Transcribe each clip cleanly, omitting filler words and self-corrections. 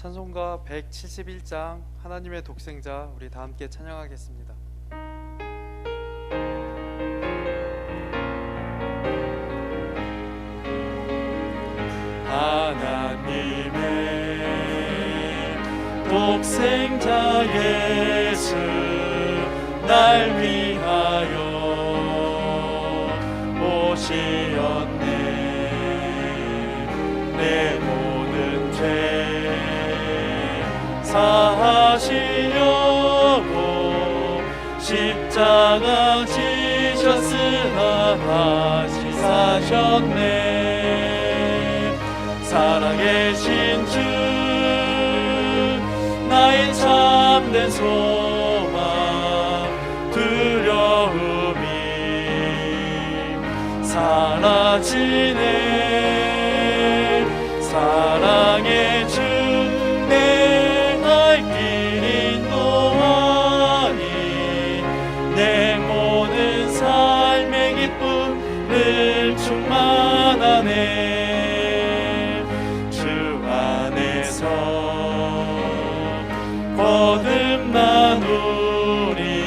찬송가 171장 하나님의 독생자, 우리 다 함께 찬양하겠습니다. 하나님의 독생자 예수 날 위하여 오시었네. 내 모든 죄 사하시려고 십자가 지셨으나 다시 사셨네. 살아계신 주 나의 참된 소망 두려움이 사라지네. 사랑의 주 내 갈 길 인도하니 내 모든 삶의 기쁨 늘 충만하네. 주 안에서 거듭난 우리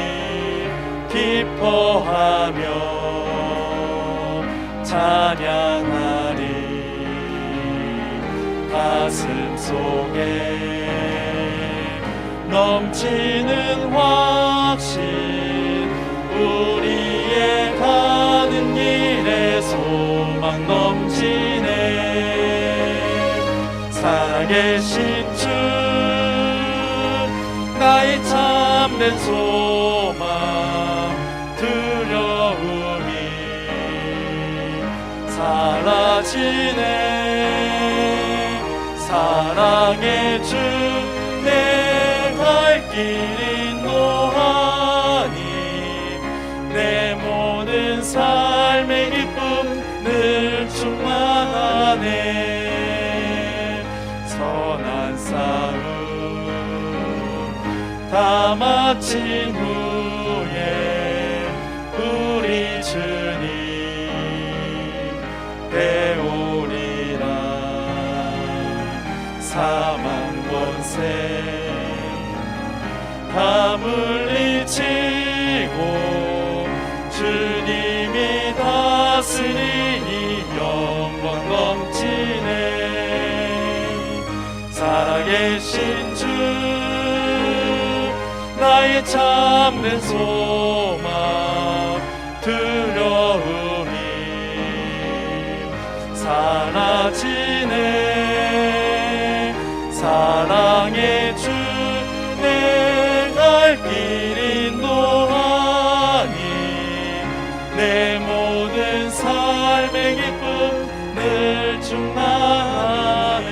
기뻐하며 찬양하리. 가슴 속에 넘치는 확신 우리의 가는 길에 소망 넘치네. 살아계신 주 나의 참된 소망 두려움이 사라지네. 사랑의 주 내 갈 길 인도하니 내 모든 삶의 기쁨 늘 충만하네. 선한 싸움 다 마친 후에 우리 주님 배우리라. 사망 권세 다 물리치고 주님이 다스리니 영광 넘치네. 살아계신 주 나의 참된 소망 두려움이 사라지네. 사랑의 주 내 갈 길 인도하니 내 모든 삶의 기쁨 늘 충만하네.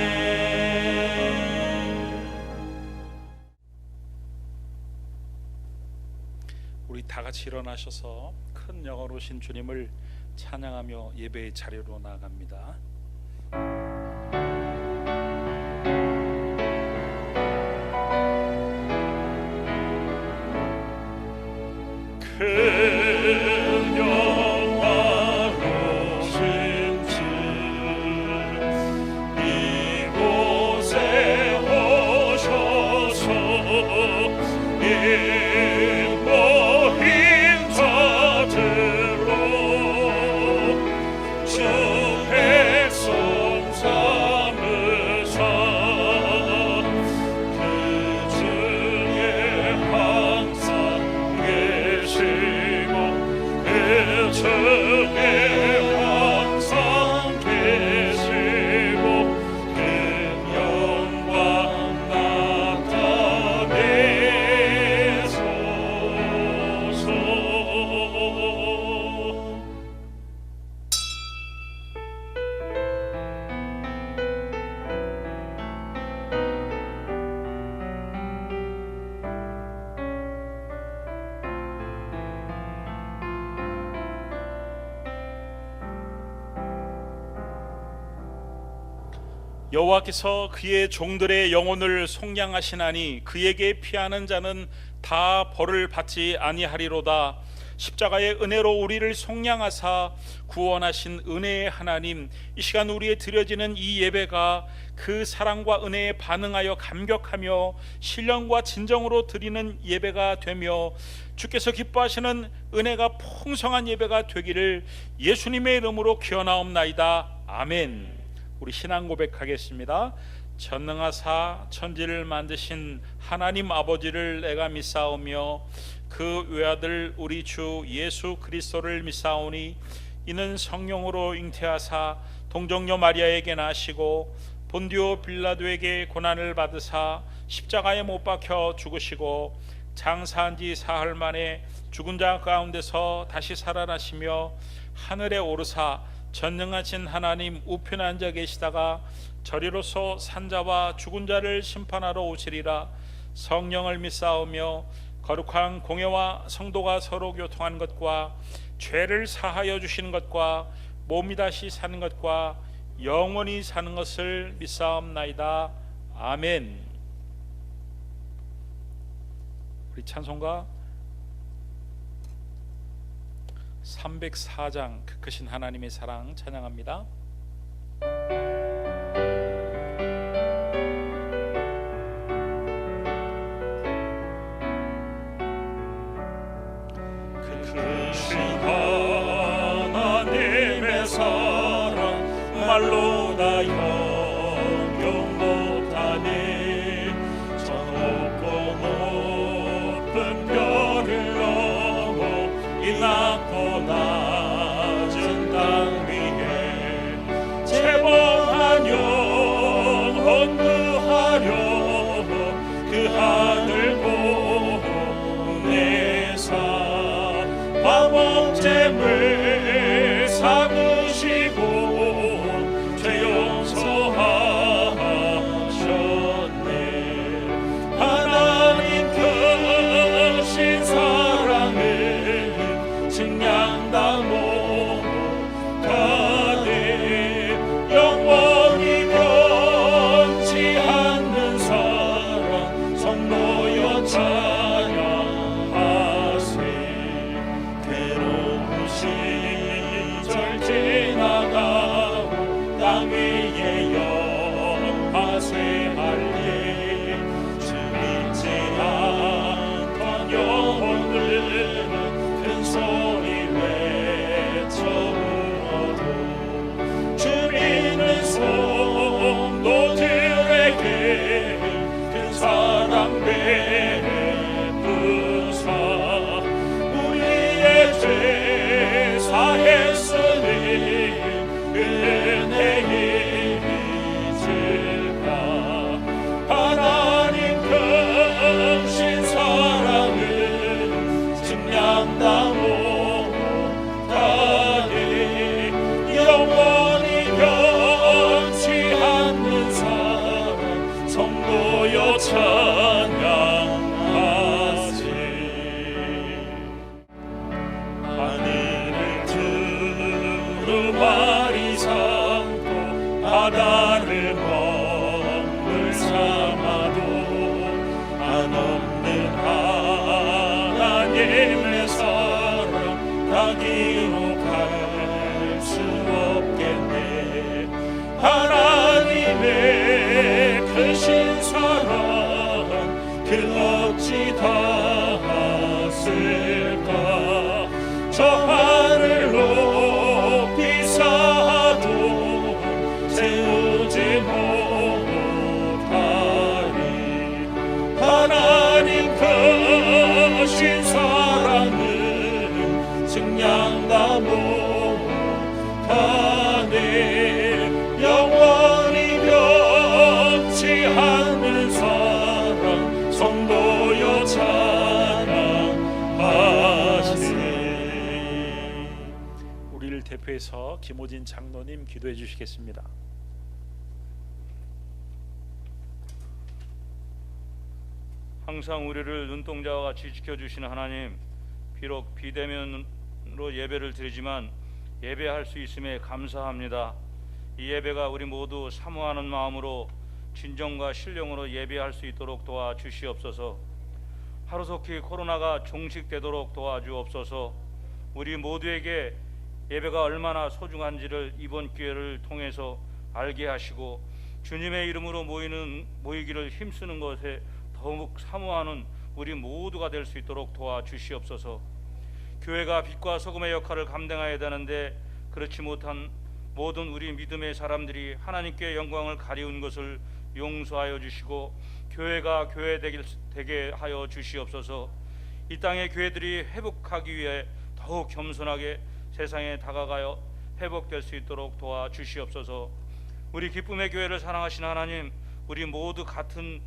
우리 다 같이 일어나셔서 큰 영광으로신 주님을 찬양하며 예배의 자리로 나아갑니다. 큰 영광으로신 주 이곳에 오셔서 인모인 자들로 주 백성 삼으사 그 중에 항상 계시고 그 중에 항상 계시고 그 영광 나타내소서. 여호와께서 그의 종들의 영혼을 속량하시나니 그에게 피하는 자는 다 벌을 받지 아니하리로다. 십자가의 은혜로 우리를 속량하사 구원하신 은혜의 하나님, 이 시간 우리에 드려지는 이 예배가 그 사랑과 은혜에 반응하여 감격하며 신령과 진정으로 드리는 예배가 되며 주께서 기뻐하시는 은혜가 풍성한 예배가 되기를 예수님의 이름으로 기원하옵나이다. 아멘. 우리 신앙 고백하겠습니다. 전능하사 천지를 만드신 하나님 아버지를 내가 믿사오며 그 외아들 우리 주 예수 그리스도를 믿사오니 이는 성령으로 잉태하사 동정녀 마리아에게 나시고 본디오 빌라도에게 고난을 받으사 십자가에 못 박혀 죽으시고 장사한 지 사흘 만에 죽은 자 가운데서 다시 살아나시며 하늘에 오르사 전능하신 하나님 우편에 앉아 계시다가 저리로서 산자와 죽은 자를 심판하러 오시리라. 성령을 믿사오며 거룩한 공예와 성도가 서로 교통한 것과 죄를 사하여 주시는 것과 몸이 다시 사는 것과 영원히 사는 것을 믿사옵나이다. 아멘. 우리 찬송가 304장 그 크신 하나님의 사랑 찬양합니다. 크신 하나님의 사랑 말로 다 형용 못하네. 저 높고 높은 별을 넘어 이 낮고 낮은 땅 위에 재범한 영혼 구하려 그 하늘 보내사 화목제물 삼으시고 죄 용서하셨네. 하나님 크신 사랑을 증량다 못하네. 영원히 변치 않는 사랑 성도여 찬양하세. 괴로운 시절 지나가고 땅 위에 영화쇠할래. 주 믿지 않던 영혼들은 큰 소리 외쳐 울어도 주 믿는 성도들에게 큰 사랑 베푸사 우리의 죄 사했으니 은혜의 잊을까. 하나님 크신 사랑을 증량다 못하네. 영원히 변치 않는 사랑 성도여 찬양하세. 하늘을 두루마리 삼고 바다를 먹물 삼아도 한없는 하나님의 사랑 다 기록할 수 없겠네. 하나님의 크신 사랑 그 어찌 닿았을까. 저 하늘 높이 쌓아도 세우지 못하리. 하나님 크신 사랑을 증량다 못하네. 영원히 변치 않는 사랑 성도여 찬양하세. 우리를 대표해서 김호진 장로님 기도해 주시겠습니다. 항상 우리를 눈동자와 같이 지켜주시는 하나님, 비록 비대면으로 예배를 드리지만 예배할 수 있음에 감사합니다. 이 예배가 우리 모두 사모하는 마음으로 진정과 신령으로 예배할 수 있도록 도와주시옵소서. 하루속히 코로나가 종식되도록 도와주옵소서. 우리 모두에게 예배가 얼마나 소중한지를 이번 기회를 통해서 알게 하시고 주님의 이름으로 모이기를 힘쓰는 것에 더욱 사모하는 우리 모두가 될 수 있도록 도와주시옵소서. 교회가 빛과 소금의 역할을 감당해야 되는데 그렇지 못한 모든 우리 믿음의 사람들이 하나님께 영광을 가리운 것을 용서하여 주시고 교회가 교회 되게 하여 주시옵소서. 이 땅의 교회들이 회복하기 위해 더욱 겸손하게 세상에 다가가여 회복될 수 있도록 도와주시옵소서. 우리 기쁨의 교회를 사랑하시는 하나님, 우리 모두 같은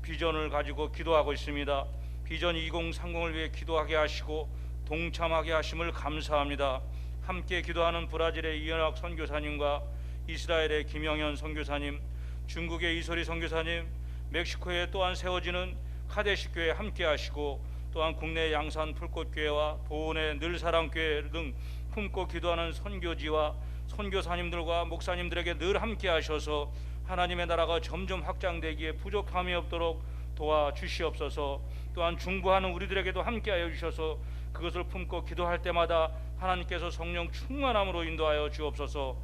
비전을 가지고 기도하고 있습니다. 비전 2030을 위해 기도하게 하시고 동참하게 하심을 감사합니다. 함께 기도하는 브라질의 이현학 선교사님과 이스라엘의 김영현 선교사님, 중국의 이소리 선교사님, 멕시코에 또한 세워지는 카데시 교회 함께 하시고 또한 국내 양산 풀꽃교회와 보은의 늘사랑교회 등 품고 기도하는 선교지와 선교사님들과 목사님들에게 늘 함께 하셔서 하나님의 나라가 점점 확장되기에 부족함이 없도록 도와주시옵소서. 또한 중보하는 우리들에게도 함께하여 주셔서 그것을 품고 기도할 때마다 하나님께서 성령 충만함으로 인도하여 주옵소서.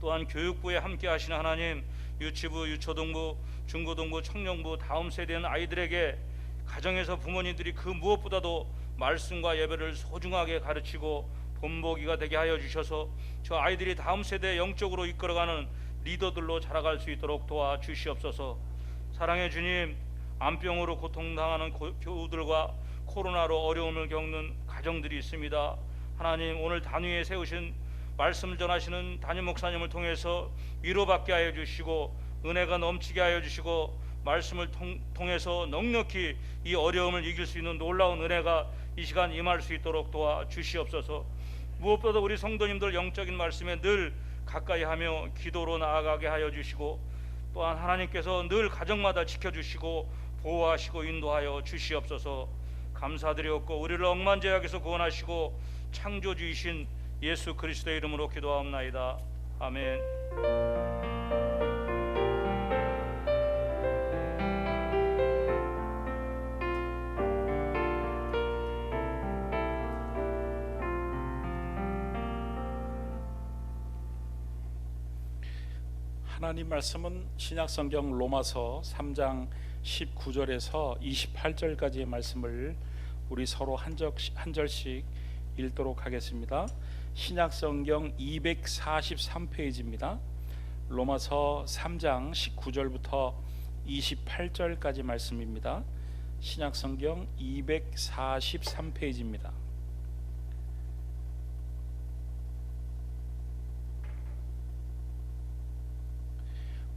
또한 교육부에 함께하시는 하나님, 유치부, 유초등부, 중고등부, 청년부 다음 세대는 아이들에게 가정에서 부모님들이 그 무엇보다도 말씀과 예배를 소중하게 가르치고 본보기가 되게 하여 주셔서 저 아이들이 다음 세대에 영적으로 이끌어가는 리더들로 자라갈 수 있도록 도와주시옵소서. 사랑의 주님, 암병으로 고통당하는 교우들과 코로나로 어려움을 겪는 가정들이 있습니다. 하나님, 오늘 단위에 세우신 말씀을 전하시는 담임 목사님을 통해서 위로받게 하여 주시고 은혜가 넘치게 하여 주시고 말씀을 통해서 넉넉히 이 어려움을 이길 수 있는 놀라운 은혜가 이 시간 임할 수 있도록 도와주시옵소서. 무엇보다 우리 성도님들 영적인 말씀에 늘 가까이 하며 기도로 나아가게 하여 주시고 또한 하나님께서 늘 가정마다 지켜주시고 보호하시고 인도하여 주시옵소서. 감사드리옵고 우리를 억만죄악에서 구원하시고 창조주이신 예수 그리스도의 이름으로 기도하옵나이다. 아멘. 하나님 말씀은 신약성경 로마서 3장 19절에서 28절까지의 말씀을 우리 서로 한 절씩 읽도록 하겠습니다. 신약성경 243페이지입니다. 로마서 3장 19절부터 28절까지 말씀입니다. 신약성경 243페이지입니다.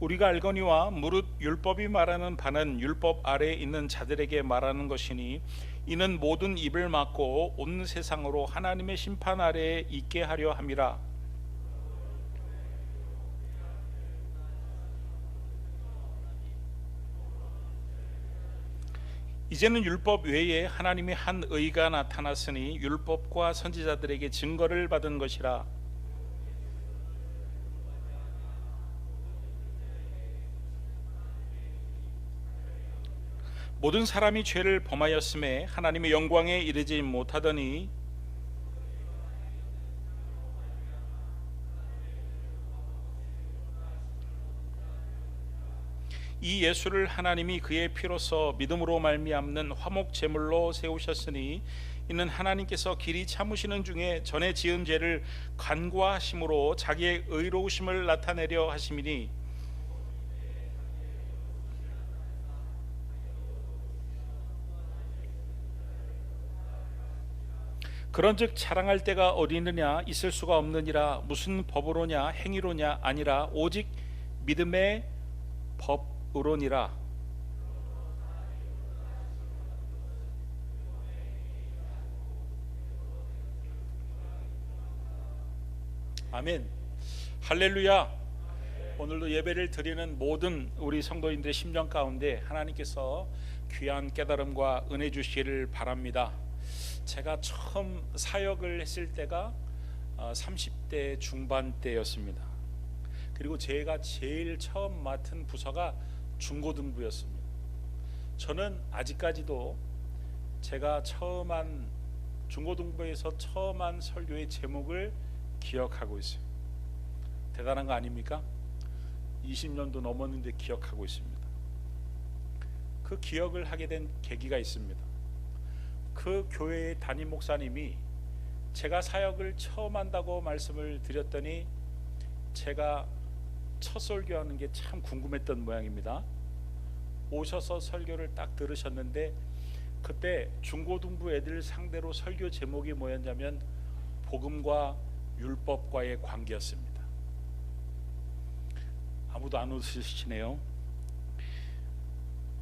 우리가 알거니와 무릇 율법이 말하는 바는 율법 아래에 있는 자들에게 말하는 것이니 이는 모든 입을 막고 온 세상으로 하나님의 심판 아래에 있게 하려 함이라. 이제는 율법 외에 하나님의 한 의가 나타났으니 율법과 선지자들에게 증거를 받은 것이라. 모든 사람이 죄를 범하였음에 하나님의 영광에 이르지 못하더니 이 예수를 하나님이 그의 피로써 믿음으로 말미암는 화목 제물로 세우셨으니 이는 하나님께서 길이 참으시는 중에 전에 지은 죄를 간과하심으로 자기의 의로우심을 나타내려 하심이니 그런즉 자랑할 때가 어디 있느냐? 있을 수가 없느니라. 무슨 법으로냐? 행위로냐? 아니라 오직 믿음의 법으로니라. 아멘. 할렐루야. 오늘도 예배를 드리는 모든 우리 성도인들의 심정 가운데 하나님께서 귀한 깨달음과 은혜 주시기를 바랍니다. 제가 처음 사역을 했을 때가 30대 중반 때였습니다. 그리고 제가 제일 처음 맡은 부서가 중고등부였습니다. 저는 아직까지도 제가 처음 한 중고등부에서 처음 한 설교의 제목을 기억하고 있어요. 대단한 거 아닙니까? 20년도 넘었는데 기억하고 있습니다. 그 기억을 하게 된 계기가 있습니다. 그 교회의 담임 목사님이 제가 사역을 처음 한다고 말씀을 드렸더니 제가 첫 설교하는 게 참 궁금했던 모양입니다. 오셔서 설교를 딱 들으셨는데 그때 중고등부 애들 상대로 설교 제목이 뭐였냐면 복음과 율법과의 관계였습니다. 아무도 안 웃으시네요.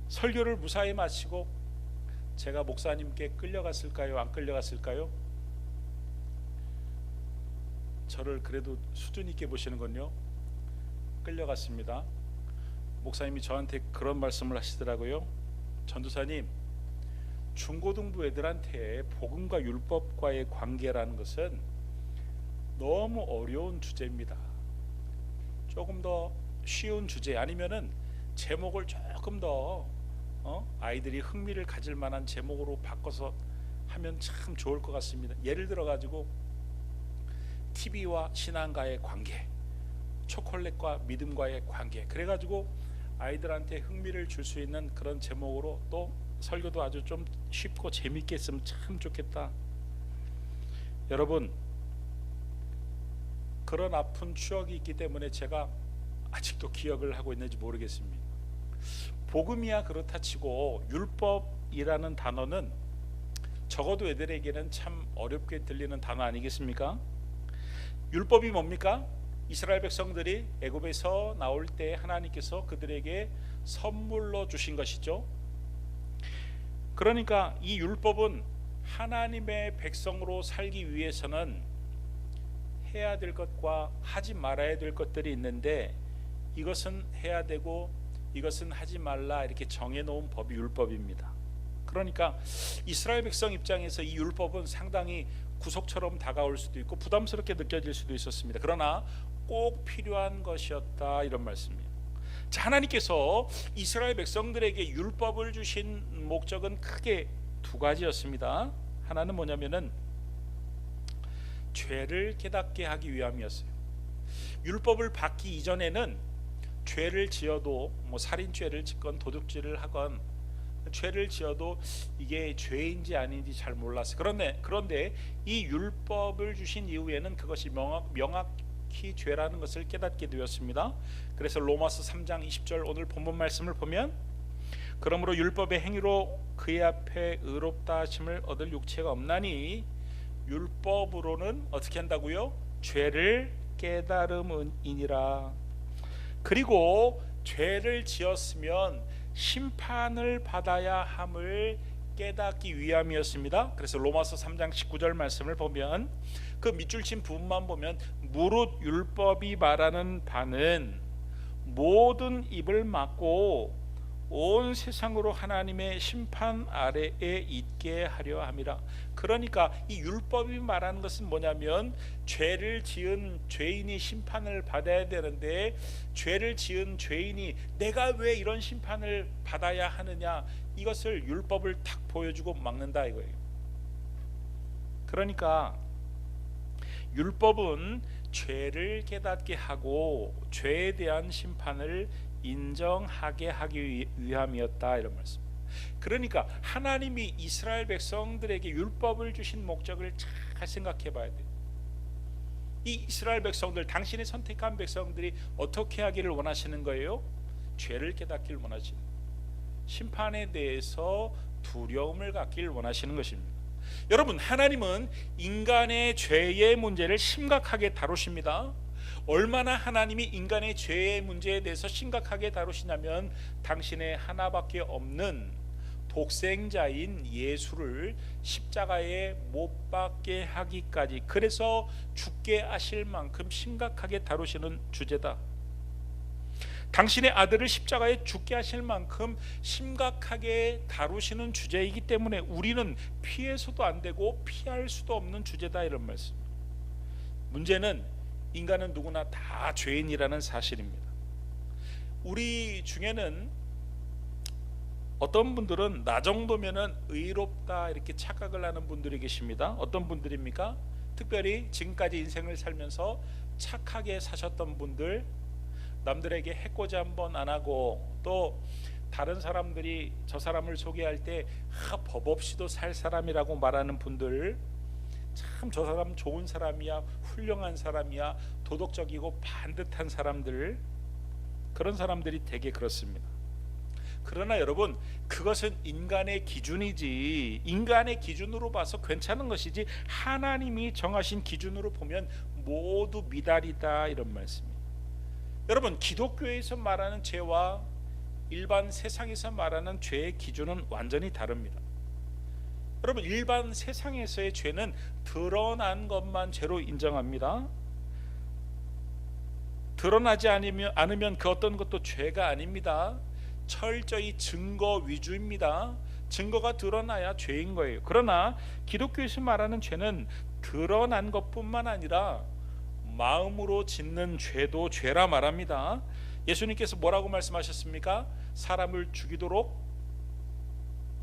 설교를 무사히 마치고 제가 목사님께 끌려갔을까요? 안 끌려갔을까요? 저를 그래도 수준 있게 보시는군요. 끌려갔습니다. 목사님이 저한테 그런 말씀을 하시더라고요. 전도사님, 중고등부 애들한테 복음과 율법과의 관계라는 것은 너무 어려운 주제입니다. 조금 더 쉬운 주제 아니면은 제목을 조금 더 아이들이 흥미를 가질 만한 제목으로 바꿔서 하면 참 좋을 것 같습니다. 예를 들어 가지고 TV와 신앙과의 관계, 초콜릿과 믿음과의 관계, 그래가지고 아이들한테 흥미를 줄 수 있는 그런 제목으로 또 설교도 아주 좀 쉽고 재밌게 했으면 참 좋겠다. 여러분, 그런 아픈 추억이 있기 때문에 제가 아직도 기억을 하고 있는지 모르겠습니다. 복음이야 그렇다 치고 율법이라는 단어는 적어도 애들에게는 참 어렵게 들리는 단어 아니겠습니까? 율법이 뭡니까? 이스라엘 백성들이 애굽에서 나올 때 하나님께서 그들에게 선물로 주신 것이죠. 그러니까 이 율법은 하나님의 백성으로 살기 위해서는 해야 될 것과 하지 말아야 될 것들이 있는데 이것은 해야 되고 이것은 하지 말라 이렇게 정해놓은 법이 율법입니다. 그러니까 이스라엘 백성 입장에서 이 율법은 상당히 구속처럼 다가올 수도 있고 부담스럽게 느껴질 수도 있었습니다. 그러나 꼭 필요한 것이었다 이런 말씀이에요. 자, 하나님께서 이스라엘 백성들에게 율법을 주신 목적은 크게 두 가지였습니다. 하나는 뭐냐면은 죄를 깨닫게 하기 위함이었어요. 율법을 받기 이전에는 죄를 지어도 살인죄를 짓건 도둑질을 하건 죄를 지어도 이게 죄인지 아닌지 잘 몰랐어요. 그런데 이 율법을 주신 이후에는 그것이 명확히 죄라는 것을 깨닫게 되었습니다. 그래서 로마서 3장 20절 오늘 본문 말씀을 보면 그러므로 율법의 행위로 그의 앞에 의롭다 하심을 얻을 육체가 없나니 율법으로는 어떻게 한다고요? 죄를 깨달음이니라. 그리고 죄를 지었으면 심판을 받아야 함을 깨닫기 위함이었습니다. 그래서 로마서 3장 19절 말씀을 보면 그 밑줄 친 부분만 보면 무릇 율법이 말하는 바는 모든 입을 막고 온 세상으로 하나님의 심판 아래에 있게 하려 함이라. 그러니까 이 율법이 말하는 것은 뭐냐면 죄를 지은 죄인이 심판을 받아야 되는데 죄를 지은 죄인이 내가 왜 이런 심판을 받아야 하느냐, 이것을 율법을 탁 보여주고 막는다 이거예요. 그러니까 율법은 죄를 깨닫게 하고 죄에 대한 심판을 인정하게 하기 위함이었다 이런 말씀. 그러니까 하나님이 이스라엘 백성들에게 율법을 주신 목적을 잘 생각해 봐야 돼요. 이 이스라엘 백성들, 당신의 선택한 백성들이 어떻게 하기를 원하시는 거예요? 죄를 깨닫기를 원하시는, 심판에 대해서 두려움을 갖기를 원하시는 것입니다. 여러분, 하나님은 인간의 죄의 문제를 심각하게 다루십니다. 얼마나 하나님이 인간의 죄의 문제에 대해서 심각하게 다루시냐면 당신의 하나밖에 없는 독생자인 예수를 십자가에 못 박게 하기까지, 그래서 죽게 하실 만큼 심각하게 다루시는 주제다. 당신의 아들을 십자가에 죽게 하실 만큼 심각하게 다루시는 주제이기 때문에 우리는 피해서도 안 되고 피할 수도 없는 주제다 이런 말씀. 문제는 인간은 누구나 다 죄인이라는 사실입니다. 우리 중에는 어떤 분들은 나 정도면은 의롭다 이렇게 착각을 하는 분들이 계십니다. 어떤 분들입니까? 특별히 지금까지 인생을 살면서 착하게 사셨던 분들, 남들에게 해코지 한번 안 하고, 또 다른 사람들이 저 사람을 소개할 때 법 없이도 살 사람이라고 말하는 분들, 참 저 사람 좋은 사람이야, 훌륭한 사람이야, 도덕적이고 반듯한 사람들, 그런 사람들이 되게 그렇습니다. 그러나 여러분, 그것은 인간의 기준이지, 인간의 기준으로 봐서 괜찮은 것이지, 하나님이 정하신 기준으로 보면 모두 미달이다, 이런 말씀이에요. 여러분, 기독교에서 말하는 죄와 일반 세상에서 말하는 죄의 기준은 완전히 다릅니다. 여러분, 일반 세상에서의 죄는 드러난 것만 죄로 인정합니다. 드러나지 않으면 그 어떤 것도 죄가 아닙니다. 철저히 증거 위주입니다. 증거가 드러나야 죄인 거예요. 그러나 기독교에서 말하는 죄는 드러난 것뿐만 아니라 마음으로 짓는 죄도 죄라 말합니다. 예수님께서 뭐라고 말씀하셨습니까? 사람을 죽이도록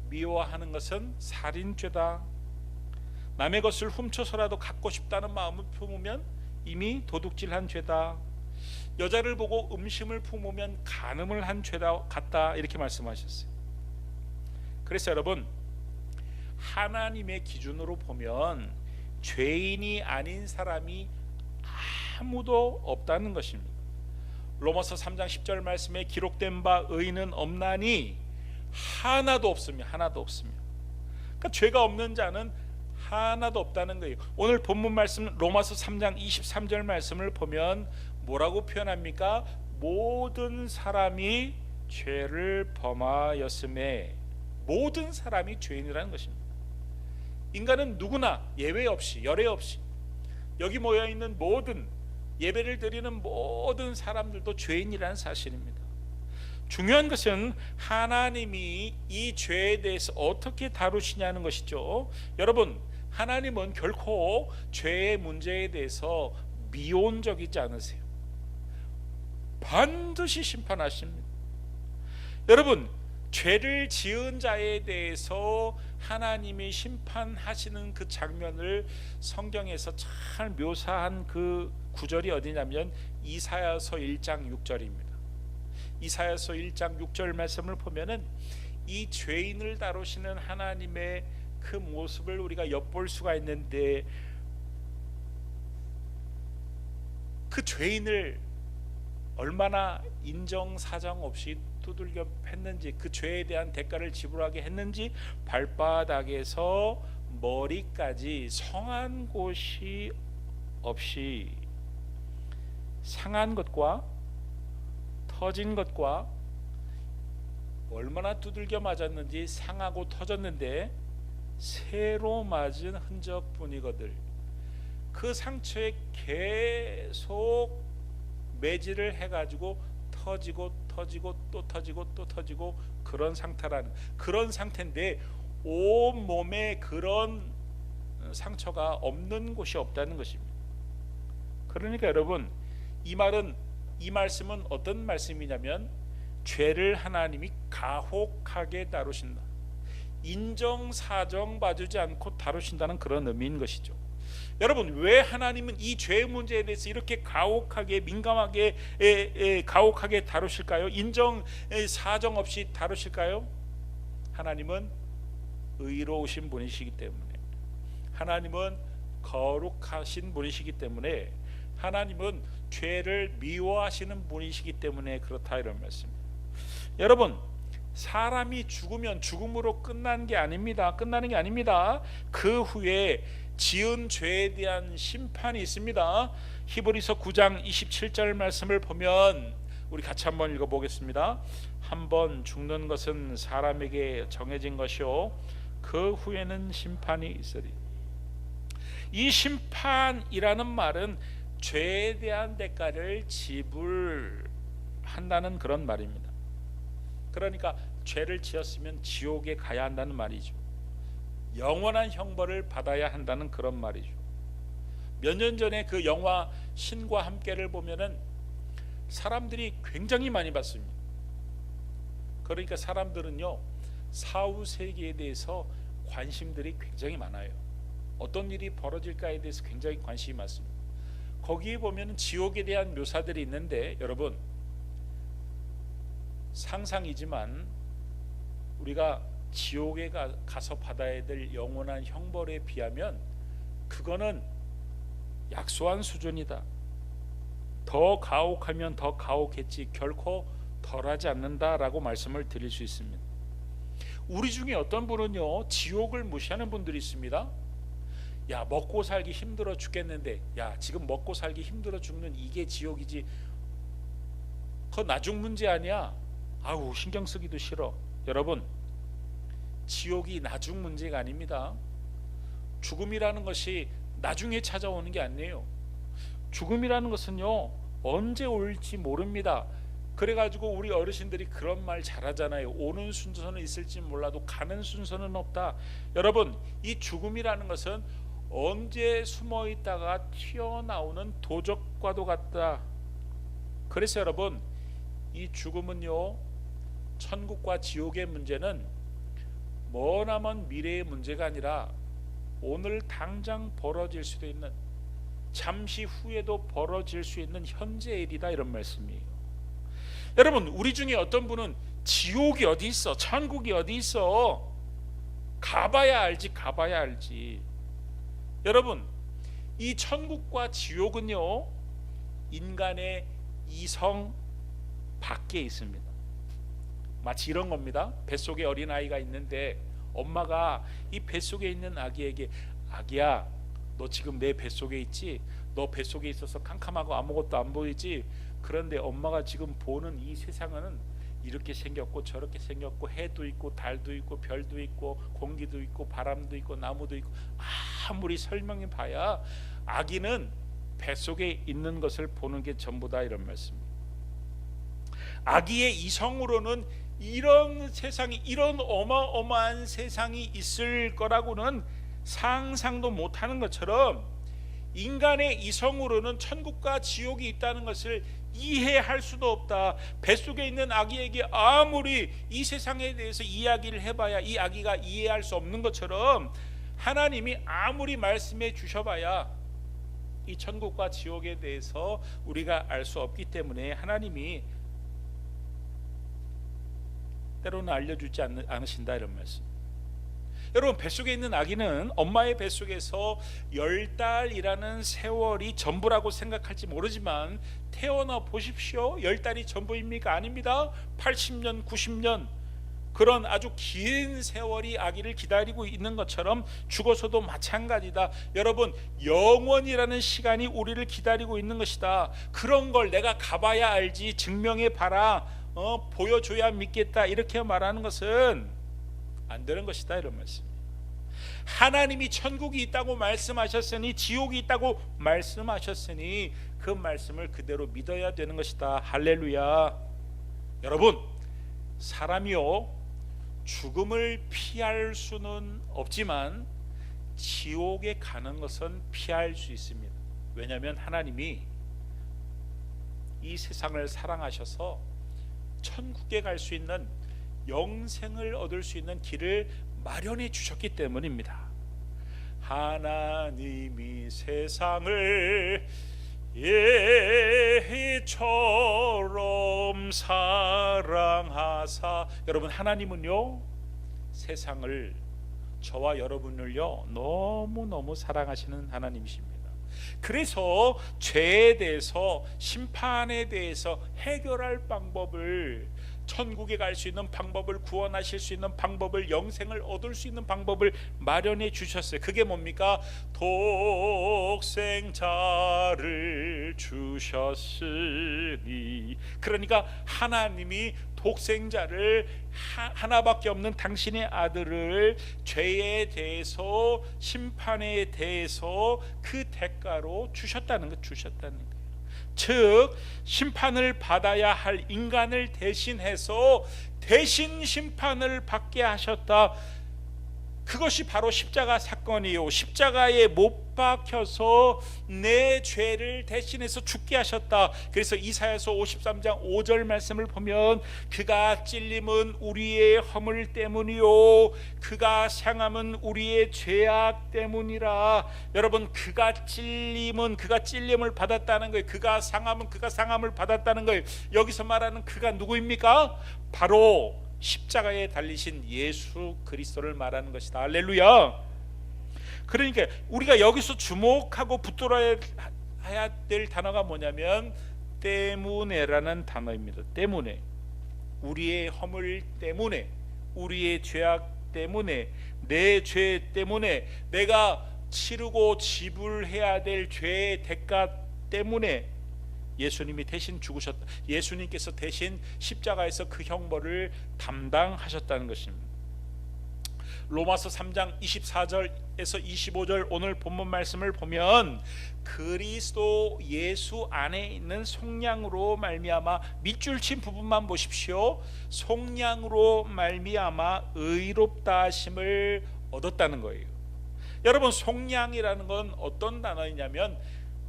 미워하는 것은 살인죄다. 남의 것을 훔쳐서라도 갖고 싶다는 마음을 품으면 이미 도둑질한 죄다. 여자를 보고 음심을 품으면 간음을 한 죄다 같다, 이렇게 말씀하셨어요. 그래서 여러분, 하나님의 기준으로 보면 죄인이 아닌 사람이 아무도 없다는 것입니다. 로마서 3장 10절 말씀에 기록된 바 의인은 없나니 하나도 없으며, 하나도 없으며. 그러니까 죄가 없는 자는 하나도 없다는 거예요. 오늘 본문 말씀 로마서 3장 23절 말씀을 보면 뭐라고 표현합니까? 모든 사람이 죄를 범하였음에, 모든 사람이 죄인이라는 것입니다. 인간은 누구나 예외 없이, 열애 없이, 여기 모여 있는 모든 예배를 드리는 모든 사람들도 죄인이라는 사실입니다. 중요한 것은 하나님이 이 죄에 대해서 어떻게 다루시냐는 것이죠. 여러분, 하나님은 결코 죄의 문제에 대해서 미온적이지 않으세요. 반드시 심판하십니다. 여러분, 죄를 지은 자에 대해서 하나님이 심판하시는 그 장면을 성경에서 잘 묘사한 그 구절이 어디냐면 이사야서 1장 6절입니다. 이사야서 1장 6절 말씀을 보면은 이 죄인을 다루시는 하나님의 그 모습을 우리가 엿볼 수가 있는데, 그 죄인을 얼마나 인정사정 없이 두들겨 팼는지, 그 죄에 대한 대가를 지불하게 했는지, 발바닥에서 머리까지 성한 곳이 없이 상한 것과 터진 것과, 얼마나 두들겨 맞았는지 상하고 터졌는데 새로 맞은 흔적뿐이거들. 그 상처에 계속 매질을 해가지고 터지고 터지고 또 터지고 또 터지고, 그런 상태인데 온 몸에 그런 상처가 없는 곳이 없다는 것입니다. 그러니까 여러분, 이 말씀은 어떤 말씀이냐면 죄를 하나님이 가혹하게 다루신다, 인정사정 봐주지 않고 다루신다는 그런 의미인 것이죠. 여러분, 왜 하나님은 이 죄의 문제에 대해서 이렇게 가혹하게, 민감하게, 가혹하게 다루실까요? 인정 사정 없이 다루실까요? 하나님은 의로우신 분이시기 때문에, 하나님은 거룩하신 분이시기 때문에, 하나님은 죄를 미워하시는 분이시기 때문에 그렇다, 이런 말씀입니다. 여러분, 사람이 죽으면 죽음으로 끝나는 게 아닙니다. 그 후에 지은 죄에 대한 심판이 있습니다. 히브리서 9장 27절 말씀을 보면 우리 같이 한번 읽어보겠습니다. 한번 죽는 것은 사람에게 정해진 것이요 그 후에는 심판이 있으리. 이 심판이라는 말은 죄에 대한 대가를 지불한다는 그런 말입니다. 그러니까 죄를 지었으면 지옥에 가야 한다는 말이죠. 영원한 형벌을 받아야 한다는 그런 말이죠. 몇 년 전에 그 영화 신과 함께를 보면은 사람들이 굉장히 많이 봤습니다. 그러니까 사람들은요, 사후 세계에 대해서 관심들이 굉장히 많아요. 어떤 일이 벌어질까에 대해서 굉장히 관심이 많습니다. 거기에 보면 지옥에 대한 묘사들이 있는데 여러분, 상상이지만 우리가 지옥에 가서 받아야 될 영원한 형벌에 비하면 그거는 약소한 수준이다. 더 가혹하면 더 가혹했지 결코 덜하지 않는다라고 말씀을 드릴 수 있습니다. 우리 중에 어떤 분은요, 지옥을 무시하는 분들이 있습니다. 야, 먹고 살기 힘들어 죽겠는데, 야, 지금 먹고 살기 힘들어 죽는 이게 지옥이지, 그거 나중 문제 아니야. 아우, 신경 쓰기도 싫어. 여러분, 지옥이 나중 문제가 아닙니다. 죽음이라는 것이 나중에 찾아오는 게 아니에요. 죽음이라는 것은요, 언제 올지 모릅니다. 그래가지고 우리 어르신들이 그런 말 잘하잖아요. 오는 순서는 있을지 몰라도 가는 순서는 없다. 여러분, 이 죽음이라는 것은 언제 숨어 있다가 튀어나오는 도적과도 같다. 그래서 여러분, 이 죽음은요, 천국과 지옥의 문제는 머나먼 미래의 문제가 아니라 오늘 당장 벌어질 수도 있는, 잠시 후에도 벌어질 수 있는 현재의 일이다, 이런 말씀이에요. 여러분, 우리 중에 어떤 분은 지옥이 어디 있어, 천국이 어디 있어, 가봐야 알지, 가봐야 알지. 여러분, 이 천국과 지옥은요, 인간의 이성 밖에 있습니다. 마치 이런 겁니다. 뱃속에 어린아이가 있는데 엄마가 이 뱃속에 있는 아기에게, 아기야, 너 지금 내 뱃속에 있지? 너 뱃속에 있어서 캄캄하고 아무것도 안 보이지? 그런데 엄마가 지금 보는 이 세상은 이렇게 생겼고 저렇게 생겼고, 해도 있고 달도 있고 별도 있고 공기도 있고 바람도 있고 나무도 있고, 아무리 설명해 봐야 아기는 뱃속에 있는 것을 보는 게 전부다, 이런 말씀입니다. 아기의 이성으로는 이런 세상이, 이런 어마어마한 세상이 있을 거라고는 상상도 못하는 것처럼, 인간의 이성으로는 천국과 지옥이 있다는 것을 이해할 수도 없다. 뱃속에 있는 아기에게 아무리 이 세상에 대해서 이야기를 해봐야 이 아기가 이해할 수 없는 것처럼, 하나님이 아무리 말씀해 주셔봐야 이 천국과 지옥에 대해서 우리가 알 수 없기 때문에 하나님이 때로는 알려주지 않으신다, 이런 말씀. 여러분, 뱃속에 있는 아기는 엄마의 뱃속에서 10달이라는 세월이 전부라고 생각할지 모르지만, 태어나 보십시오. 10달이 전부입니까? 아닙니다. 80년, 90년 그런 아주 긴 세월이 아기를 기다리고 있는 것처럼 죽어서도 마찬가지다. 여러분, 영원이라는 시간이 우리를 기다리고 있는 것이다. 그런 걸 내가 가봐야 알지, 증명해 봐라, 보여줘야 믿겠다, 이렇게 말하는 것은 안 되는 것이다, 이런 말씀입니다. 하나님이 천국이 있다고 말씀하셨으니, 지옥이 있다고 말씀하셨으니 그 말씀을 그대로 믿어야 되는 것이다. 할렐루야. 여러분, 사람이요, 죽음을 피할 수는 없지만 지옥에 가는 것은 피할 수 있습니다. 왜냐하면 하나님이 이 세상을 사랑하셔서 천국에 갈 수 있는, 영생을 얻을 수 있는 길을 마련해 주셨기 때문입니다. 하나님이 세상을 예처럼 사랑하사. 여러분, 하나님은요, 세상을, 저와 여러분을요, 너무너무 사랑하시는 하나님이십니다. 그래서 죄에 대해서, 심판에 대해서 해결할 방법을, 천국에 갈 수 있는 방법을, 구원하실 수 있는 방법을, 영생을 얻을 수 있는 방법을 마련해 주셨어요. 그게 뭡니까? 독생자를 주셨으니. 그러니까 하나님이 독생자를, 하나밖에 없는 당신의 아들을 죄에 대해서, 심판에 대해서 그 대가로 주셨다는 것, 주셨다는 것. 즉, 심판을 받아야 할 인간을 대신해서 대신 심판을 받게 하셨다. 그것이 바로 십자가 사건이요, 십자가에 못 박혀서 내 죄를 대신해서 죽게 하셨다. 그래서 이사야서 53장 5절 말씀을 보면 그가 찔림은 우리의 허물 때문이요 그가 상함은 우리의 죄악 때문이라. 여러분, 그가 찔림을 받았다는 거예요. 그가 상함을 받았다는 거예요. 여기서 말하는 그가 누구입니까? 바로 십자가에 달리신 예수 그리스도를 말하는 것이다. 할렐루야. 그러니까 우리가 여기서 주목하고 붙들어야 될 단어가 뭐냐면 때문에라는 단어입니다. 때문에, 우리의 허물 때문에, 우리의 죄악 때문에, 내 죄 때문에, 내가 치르고 지불해야 될 죄의 대가 때문에 예수님이 대신 죽으셨다. 예수님께서 대신 십자가에서 그 형벌을 담당하셨다는 것입니다. 로마서 3장 24절에서 25절 오늘 본문 말씀을 보면 그리스도 예수 안에 있는 속량으로 말미암아, 밑줄 친 부분만 보십시오. 속량으로 말미암아 의롭다 하심을 얻었다는 거예요. 여러분, 속량이라는 건 어떤 단어이냐면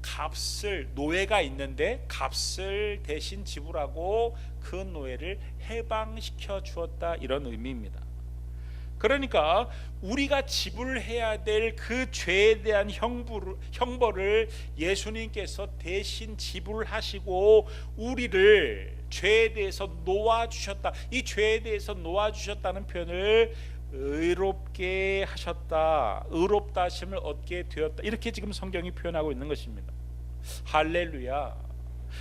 값을, 노예가 있는데 값을 대신 지불하고 그 노예를 해방시켜 주었다, 이런 의미입니다. 그러니까 우리가 지불해야 될 그 죄에 대한 형벌을 예수님께서 대신 지불하시고 우리를 죄에 대해서 놓아주셨다. 이 죄에 대해서 놓아주셨다는 표현을 의롭게 하셨다, 의롭다 하심을 얻게 되었다, 이렇게 지금 성경이 표현하고 있는 것입니다. 할렐루야.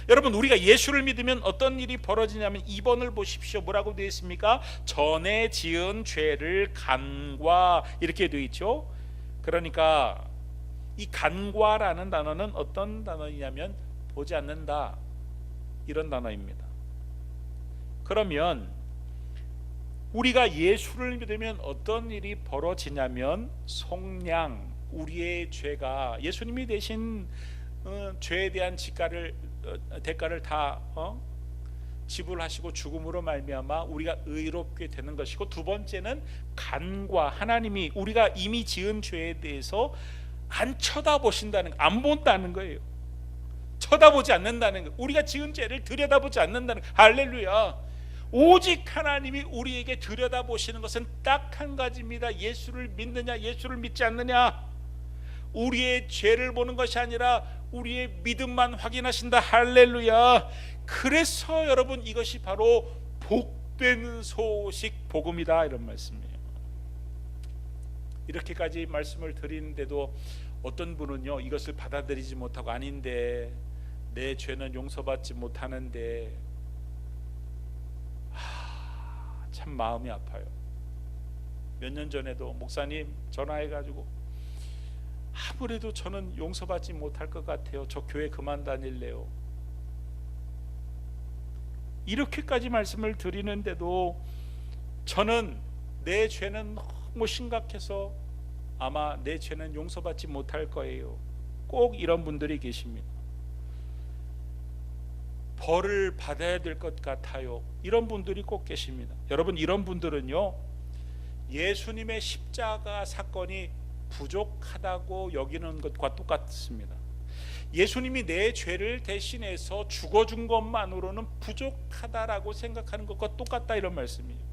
여러분, 우리가 예수를 믿으면 어떤 일이 벌어지냐면 2번을 보십시오. 뭐라고 되어 있습니까? 전에 지은 죄를 간과, 이렇게 되어 있죠. 그러니까 이 간과라는 단어는 어떤 단어이냐면 보지 않는다, 이런 단어입니다. 그러면 우리가 예수를 믿으면 어떤 일이 벌어지냐면 속량, 우리의 죄가 예수님이 대신 죄에 대한 대가를 다 지불하시고 죽음으로 말미암아 우리가 의롭게 되는 것이고, 두 번째는 간과, 하나님이 우리가 이미 지은 죄에 대해서 안 쳐다보신다는, 안 본다는 거예요. 쳐다보지 않는다는 거, 우리가 지은 죄를 들여다보지 않는다는 거. 할렐루야. 오직 하나님이 우리에게 들여다보시는 것은 딱 한 가지입니다. 예수를 믿느냐, 예수를 믿지 않느냐. 우리의 죄를 보는 것이 아니라 우리의 믿음만 확인하신다. 할렐루야. 그래서 여러분, 이것이 바로 복된 소식, 복음이다, 이런 말씀이에요. 이렇게까지 말씀을 드리는데도 어떤 분은요, 이것을 받아들이지 못하고, 아닌데 내 죄는 용서받지 못하는데, 참 마음이 아파요. 몇 년 전에도 목사님 전화해가지고 아무래도 저는 용서받지 못할 것 같아요. 저 교회 그만 다닐래요. 이렇게까지 말씀을 드리는데도 저는 내 죄는 너무 심각해서 아마 내 죄는 용서받지 못할 거예요. 꼭 이런 분들이 계십니다. 벌을 받아야 될 것 같아요. 이런 분들이 꼭 계십니다. 여러분, 이런 분들은요, 예수님의 십자가 사건이 부족하다고 여기는 것과 똑같습니다. 예수님이 내 죄를 대신해서 죽어준 것만으로는 부족하다라고 생각하는 것과 똑같다, 이런 말씀이에요.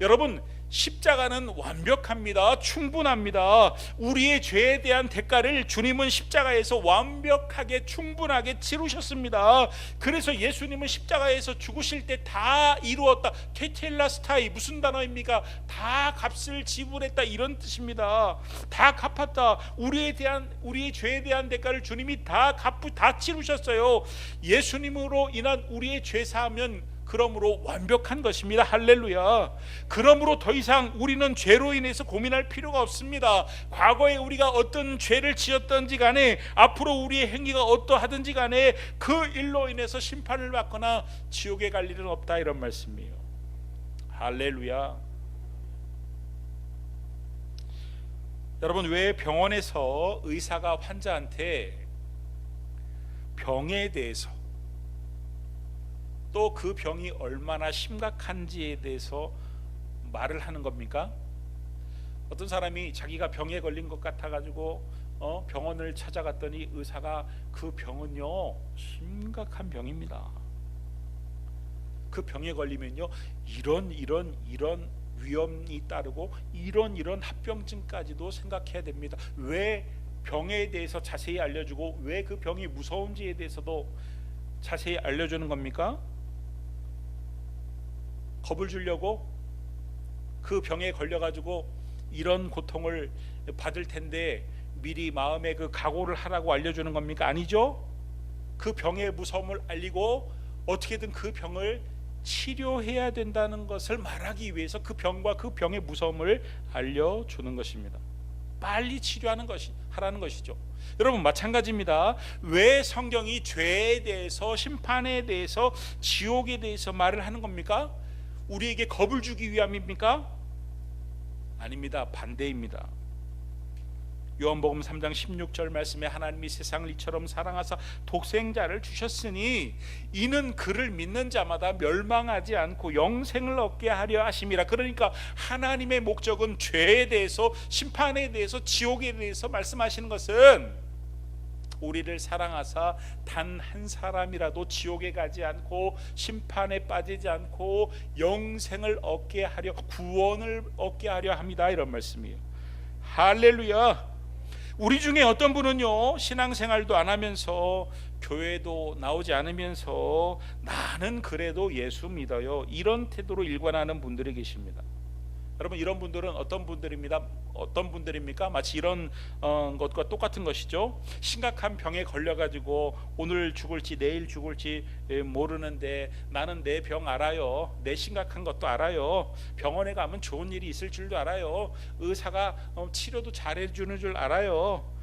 여러분, 십자가는 완벽합니다. 충분합니다. 우리의 죄에 대한 대가를 주님은 십자가에서 완벽하게 충분하게 치르셨습니다. 그래서 예수님은 십자가에서 죽으실 때 다 이루었다, 테텔라스타이, 무슨 단어입니까? 다 값을 지불했다, 이런 뜻입니다. 다 갚았다. 우리의 죄에 대한 대가를 주님이 다 치르셨어요. 예수님으로 인한 우리의 죄 사하면 그러므로 완벽한 것입니다. 할렐루야. 그러므로 더 이상 우리는 죄로 인해서 고민할 필요가 없습니다. 과거에 우리가 어떤 죄를 지었던지 간에 앞으로 우리의 행위가 어떠하든지 간에 그 일로 인해서 심판을 받거나 지옥에 갈 일은 없다, 이런 말씀이에요. 할렐루야. 여러분, 왜 병원에서 의사가 환자한테 병에 대해서, 또 그 병이 얼마나 심각한지에 대해서 말을 하는 겁니까? 어떤 사람이 자기가 병에 걸린 것 같아가지고 병원을 찾아갔더니 의사가 그 병은요 심각한 병입니다. 그 병에 걸리면요 이런 위험이 따르고 이런 합병증까지도 생각해야 됩니다. 왜 병에 대해서 자세히 알려주고 왜 그 병이 무서운지에 대해서도 자세히 알려주는 겁니까? 겁을 주려고? 그 병에 걸려가지고 이런 고통을 받을 텐데 미리 마음에 그 각오를 하라고 알려주는 겁니까? 아니죠. 그 병의 무서움을 알리고 어떻게든 그 병을 치료해야 된다는 것을 말하기 위해서 그 병과 그 병의 무서움을 알려주는 것입니다. 빨리 하라는 것이죠. 여러분 마찬가지입니다. 왜 성경이 죄에 대해서, 심판에 대해서, 지옥에 대해서 말을 하는 겁니까? 우리에게 겁을 주기 위함입니까? 아닙니다. 반대입니다. 요한복음 3장 16절 말씀에 하나님이 세상을 이처럼 사랑하사 독생자를 주셨으니 이는 그를 믿는 자마다 멸망하지 않고 영생을 얻게 하려 하심이라. 그러니까 하나님의 목적은 죄에 대해서, 심판에 대해서, 지옥에 대해서 말씀하시는 것은 우리를 사랑하사 단 한 사람이라도 지옥에 가지 않고 심판에 빠지지 않고 영생을 얻게 하려, 구원을 얻게 하려 합니다. 이런 말씀이에요. 할렐루야. 우리 중에 어떤 분은요 신앙생활도 안 하면서 교회도 나오지 않으면서 나는 그래도 예수 믿어요 이런 태도로 일관하는 분들이 계십니다. 여러분 이런 분들은 어떤 분들입니까? 마치 이런 것과 똑같은 것이죠. 심각한 병에 걸려가지고 오늘 죽을지 내일 죽을지 모르는데 나는 내 병 알아요. 내 심각한 것도 알아요. 병원에 가면 좋은 일이 있을 줄도 알아요. 의사가 치료도 잘해주는 줄 알아요.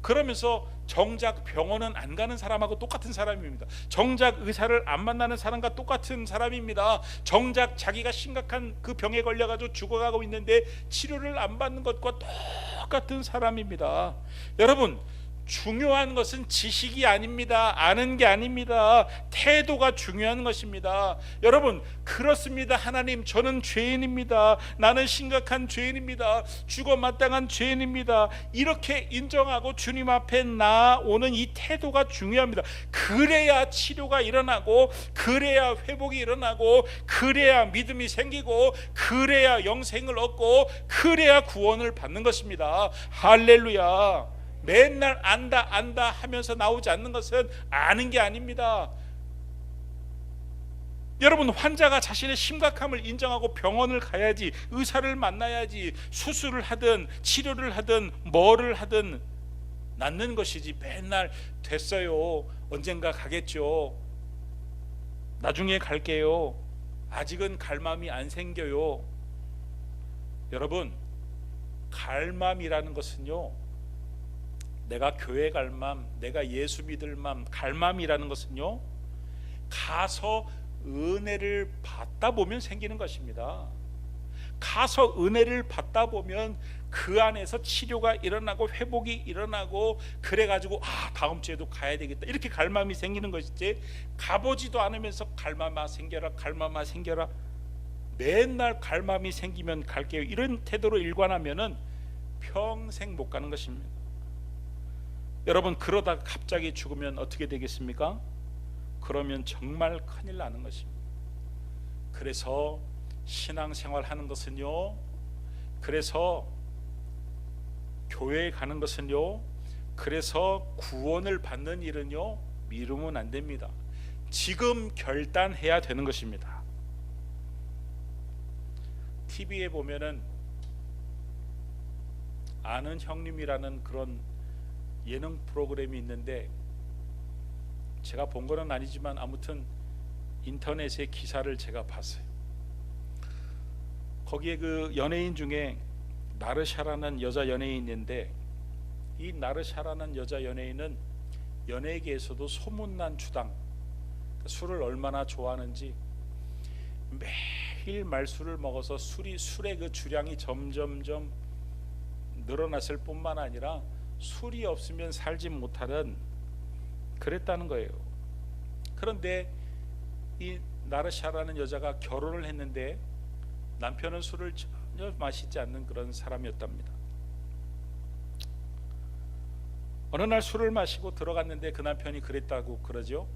그러면서 정작 병원은 안 가는 사람하고 똑같은 사람입니다. 정작 의사를 안 만나는 사람과 똑같은 사람입니다. 정작 자기가 심각한 그 병에 걸려가지고 죽어가고 있는데 치료를 안 받는 것과 똑같은 사람입니다. 여러분 중요한 것은 지식이 아닙니다. 아는 게 아닙니다. 태도가 중요한 것입니다. 여러분 그렇습니다. 하나님 저는 죄인입니다. 나는 심각한 죄인입니다. 죽어 마땅한 죄인입니다. 이렇게 인정하고 주님 앞에 나오는 이 태도가 중요합니다. 그래야 치료가 일어나고 그래야 회복이 일어나고 그래야 믿음이 생기고 그래야 영생을 얻고 그래야 구원을 받는 것입니다. 할렐루야. 맨날 안다 하면서 나오지 않는 것은 아는 게 아닙니다. 여러분 환자가 자신의 심각함을 인정하고 병원을 가야지, 의사를 만나야지, 수술을 하든 치료를 하든 뭐를 하든 낫는 것이지 맨날 됐어요, 언젠가 가겠죠, 나중에 갈게요, 아직은 갈 마음이 안 생겨요. 여러분 갈 마음이라는 것은요, 내가 교회 갈 마음, 내가 예수 믿을 마음, 갈 마음이라는 것은요 가서 은혜를 받다 보면 생기는 것입니다. 가서 은혜를 받다 보면 그 안에서 치료가 일어나고 회복이 일어나고 그래가지고 다음 주에도 가야 되겠다 이렇게 갈 마음이 생기는 것이지, 가보지도 않으면서 갈마마 생겨라 갈마마 생겨라 맨날 갈 마음이 생기면 갈게요 이런 태도로 일관하면은 평생 못 가는 것입니다. 여러분 그러다 갑자기 죽으면 어떻게 되겠습니까? 그러면 정말 큰일 나는 것입니다. 그래서 신앙생활 하는 것은요, 그래서 교회에 가는 것은요, 그래서 구원을 받는 일은요 미루면 안 됩니다. 지금 결단해야 되는 것입니다. TV에 보면은 아는 형님이라는 그런 예능 프로그램이 있는데, 제가 본 거는 아니지만 아무튼 인터넷의 기사를 제가 봤어요. 거기에 그 연예인 중에 나르샤라는 여자 연예인이 있는데, 이 나르샤라는 여자 연예인은 연예계에서도 소문난 주당, 술을 얼마나 좋아하는지 매일 말술을 먹어서 술의 그 주량이 점점점 늘어났을 뿐만 아니라 술이 없으면 살지 못하는 그랬다는 거예요. 그런데 이 나르샤라는 여자가 결혼을 했는데 남편은 술을 전혀 마시지 않는 그런 사람이었답니다. 어느 날 술을 마시고 들어갔는데 그 남편이 그랬다고 그러죠.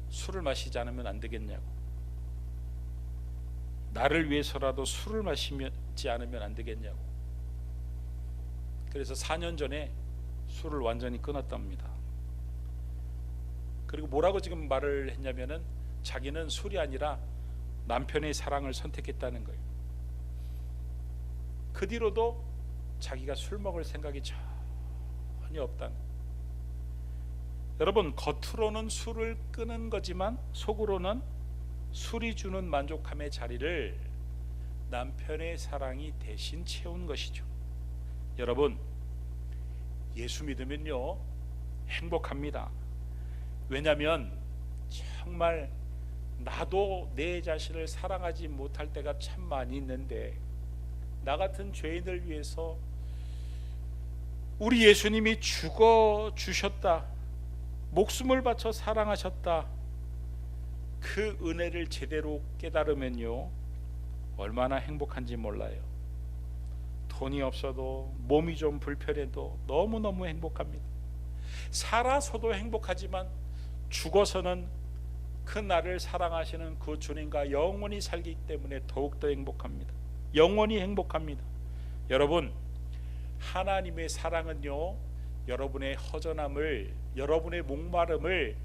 술을 마시지 않으면 안 되겠냐고. 나를 위해서라도 술을 마시지 않으면 안 되겠냐고. 그래서 4년 전에 술을 완전히 끊었답니다. 그리고 뭐라고 지금 말을 했냐면은 자기는 술이 아니라 남편의 사랑을 선택했다는 거예요. 그 뒤로도 자기가 술 먹을 생각이 전혀 없다는 거예요. 여러분, 겉으로는 술을 끊은 거지만 속으로는 술이 주는 만족함의 자리를 남편의 사랑이 대신 채운 것이죠. 여러분, 예수 믿으면요 행복합니다. 왜냐하면 정말 나도 내 자신을 사랑하지 못할 때가 참 많이 있는데 나 같은 죄인을 위해서 우리 예수님이 죽어 주셨다, 목숨을 바쳐 사랑하셨다, 그 은혜를 제대로 깨달으면요 얼마나 행복한지 몰라요. 돈이 없어도 몸이 좀 불편해도 너무너무 행복합니다. 살아서도 행복하지만 죽어서는 그 나를 사랑하시는 그 주님과 영원히 살기 때문에 더욱더 행복합니다. 영원히 행복합니다. 여러분, 하나님의 사랑은요 여러분의 허전함을, 여러분의 목마름을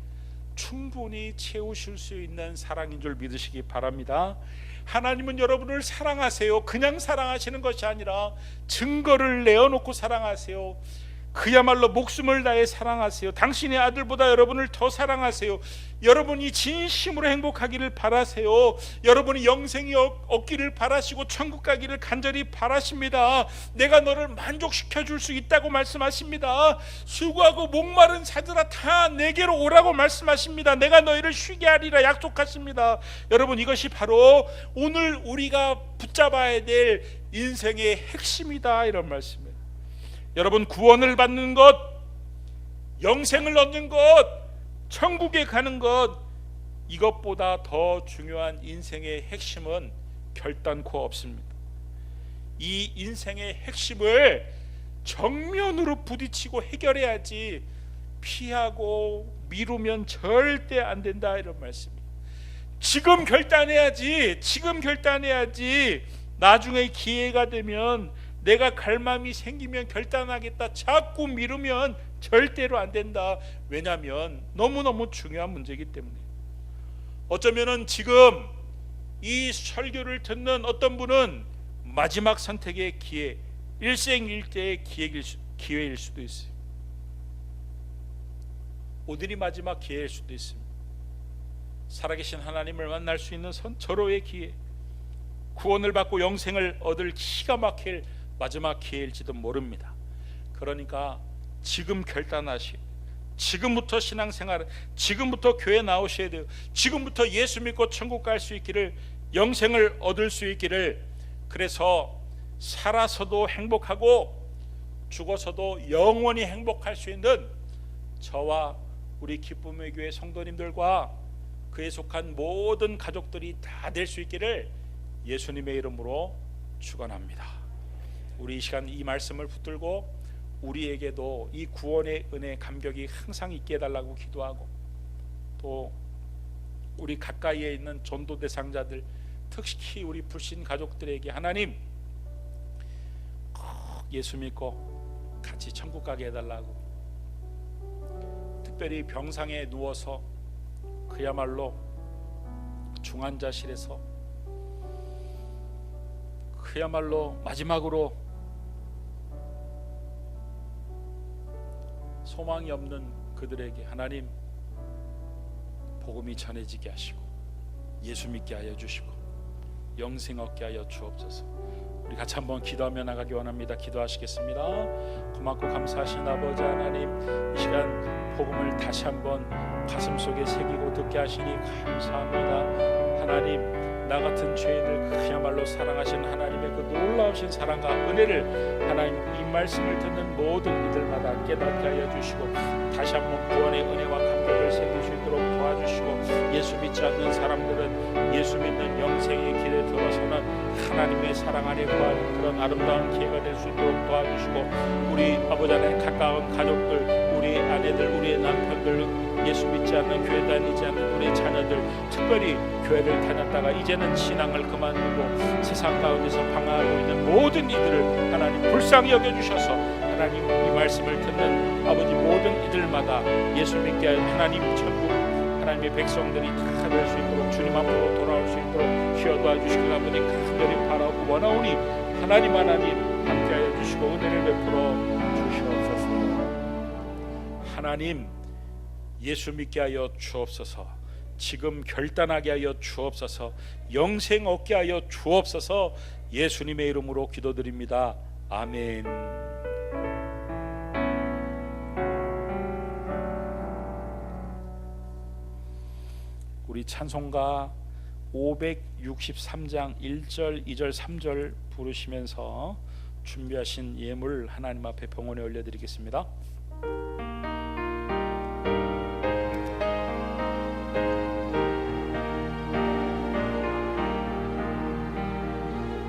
충분히 채우실 수 있는 사랑인 줄 믿으시기 바랍니다. 하나님은 여러분을 사랑하세요. 그냥 사랑하시는 것이 아니라 증거를 내어놓고 사랑하세요. 그야말로 목숨을 다해 사랑하세요. 당신의 아들보다 여러분을 더 사랑하세요. 여러분이 진심으로 행복하기를 바라세요. 여러분이 영생이 얻기를 바라시고 천국 가기를 간절히 바라십니다. 내가 너를 만족시켜 줄 수 있다고 말씀하십니다. 수고하고 목마른 자들아 다 내게로 오라고 말씀하십니다. 내가 너희를 쉬게 하리라 약속하십니다. 여러분, 이것이 바로 오늘 우리가 붙잡아야 될 인생의 핵심이다, 이런 말씀이에요. 여러분, 구원을 받는 것, 영생을 얻는 것, 천국에 가는 것, 이것보다 더 중요한 인생의 핵심은 결단코 없습니다. 이 인생의 핵심을 정면으로 부딪히고 해결해야지 피하고 미루면 절대 안 된다, 이런 말씀입니다. 지금 결단해야지, 지금 결단해야지. 나중에 기회가 되면, 내가 갈 마음이 생기면 결단하겠다, 자꾸 미루면 절대로 안 된다. 왜냐하면 너무너무 중요한 문제이기 때문에. 어쩌면은 지금 이 설교를 듣는 어떤 분은 마지막 선택의 기회, 일생일대의 기회일 수도 있어요. 오늘이 마지막 기회일 수도 있습니다. 살아계신 하나님을 만날 수 있는 절호의 기회, 구원을 받고 영생을 얻을 기가 막힐 마지막 기회일지도 모릅니다. 그러니까 지금 결단하시고, 지금부터 신앙생활, 지금부터 교회 나오셔야 돼요. 지금부터 예수 믿고 천국 갈 수 있기를, 영생을 얻을 수 있기를. 그래서 살아서도 행복하고 죽어서도 영원히 행복할 수 있는 저와 우리 기쁨의 교회 성도님들과 그에 속한 모든 가족들이 다 될 수 있기를 예수님의 이름으로 축원합니다. 우리 이 시간 이 말씀을 붙들고 우리에게도 이 구원의 은혜 감격이 항상 있게 해달라고 기도하고, 또 우리 가까이에 있는 전도 대상자들, 특히 우리 불신 가족들에게 하나님 꼭 예수 믿고 같이 천국 가게 해달라고, 특별히 병상에 누워서 그야말로 중환자실에서 그야말로 마지막으로 소망이 없는 그들에게 하나님 복음이 전해지게 하시고 예수 믿게 하여 주시고 영생 얻게 하여 주옵소서. 우리 같이 한번 기도하며 나가기 원합니다. 기도하시겠습니다. 고맙고 감사하신 아버지 하나님, 이 시간 복음을 다시 한번 가슴속에 새기고 듣게 하시니 감사합니다. 하나님, 나 같은 죄인을 그야말로 사랑하시는 하나님의 그 놀라우신 사랑과 은혜를 하나님 이 말씀을 듣는 모든 이들마다 깨닫게 하여 주시고, 다시 한번 구원의 은혜와 감격을 새길 수 있도록 도와주시고, 예수 믿지 않는 사람들은 예수 믿는 영생의 길에 들어서는 하나님의 사랑 안에 거하는 그런 아름다운 기회가 될 수 있도록 도와주시고, 우리 아버지 하나님 가까운 가족들, 우리 아내들, 우리의 남편들, 예수 믿지 않는 교회 다니지 않는 우리 자녀들, 특별히 교회를 다녔다가 이제는 신앙을 그만두고 세상 가운데서 방황하고 있는 모든 이들을 하나님 불쌍히 여겨주셔서, 하나님 이 말씀을 듣는 아버지 모든 이들마다 예수 믿게 하여 하나님 천국 하나님의 백성들이 다 될 수 있도록 주님 앞으로 돌아올 수 있도록 기어 도와주시길 아버지 간절히 바라고 원하오니, 하나님 함께하여 주시고 은혜를 베풀어 주시옵소서. 하나님 예수 믿게 하여 주옵소서. 지금 결단하게 하여 주옵소서. 영생 얻게 하여 주옵소서. 예수님의 이름으로 기도드립니다. 아멘. 우리 찬송가 563장 1절, 2절, 3절 부르시면서 준비하신 예물 하나님 앞에 봉헌에 올려드리겠습니다.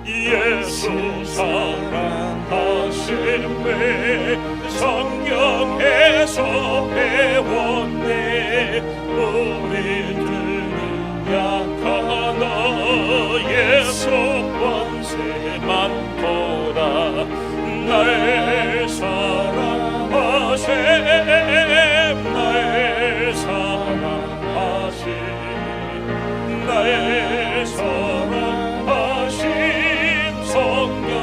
예수 사랑하심에 성경에서 배웠네. 우리들은 약하나 예수 권세만 보다. 날 사랑하심, 날 사랑하심, 날 사랑하심 성령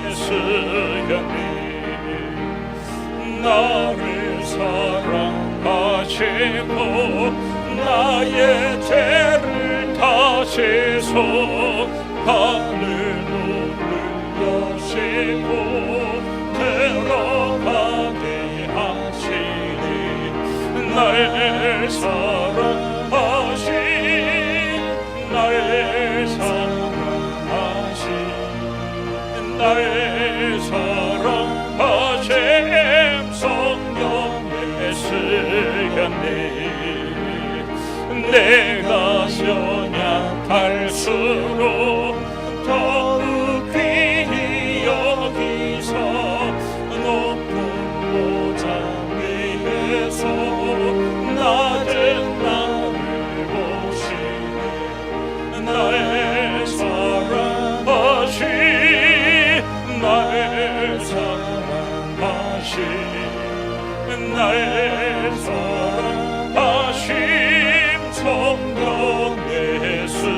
예수였네. 나를 사랑하시고 나의 죄를 다시소 하늘문을 여시고 들어가게 하시니. 날 사랑하시, 날 사랑하시, 날 사랑하심 성령 예수였네. 내가 연약할수록 더욱 귀히 여기서 높은 보좌 위에서 낮은 나를 보시네. 나의 사랑하시, 나의 사랑하시, 나의 사랑하시 성령 예수였네.